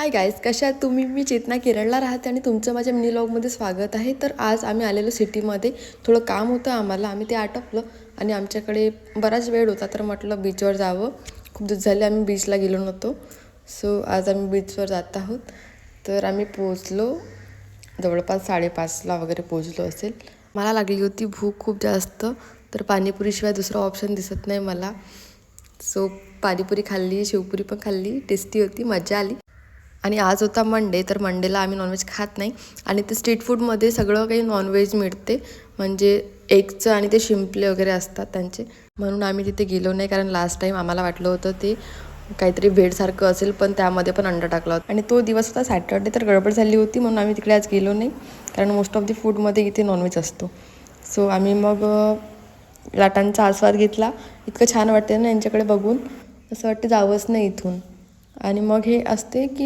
Hi guys, कशा आहात तुम्ही? मी चेतना केरळला राहते आणि तुमचं माझ्या मिनी व्लॉगमध्ये स्वागत आहे. तर आज आम्ही आलेलो सिटीमध्ये. थोडं काम होतं आम्हाला, आम्ही ते आटपलं आणि आमच्याकडे बराच वेळ होता, तर म्हटलं बीचवर जावं. खूप दिवस झाले आम्ही बीचला गेलो नव्हतो. सो आज आम्ही बीचवर जात आहोत. तर आम्ही पोचलो जवळपास 5:30ला वगैरे पोचलो असेल. मला लागली होती भूक खूप जास्त, तर पाणीपुरीशिवाय दुसरा ऑप्शन दिसत नाही मला. सो पाणीपुरी खाल्ली, शेवपुरी पण खाल्ली, टेस्टी होती, मजा आली. आणि आज होता मंडे, तर मंडेला आम्ही नॉनव्हेज खात नाही. आणि ते स्ट्रीट फूडमध्ये सगळं काही नॉनव्हेज मिळते, म्हणजे एगचं आणि ते शिंपले वगैरे असतात त्यांचे. म्हणून आम्ही तिथे गेलो नाही, कारण लास्ट टाईम आम्हाला वाटलं होतं ते काहीतरी भेडसारखं असेल, पण त्यामध्ये पण अंडा टाकला होता. आणि तो दिवस होता सॅटर्डे, तर गडबड झाली होती म्हणून आम्ही तिकडे आज गेलो नाही, कारण मोस्ट ऑफ दी फूडमध्ये इथे नॉनव्हेज असतो. सो आम्ही मग लाटांचा आस्वाद घेतला. इतकं छान वाटते ना यांच्याकडे बघून, असं वाटतं जावंच नाही इथून. आणि मग हे असते की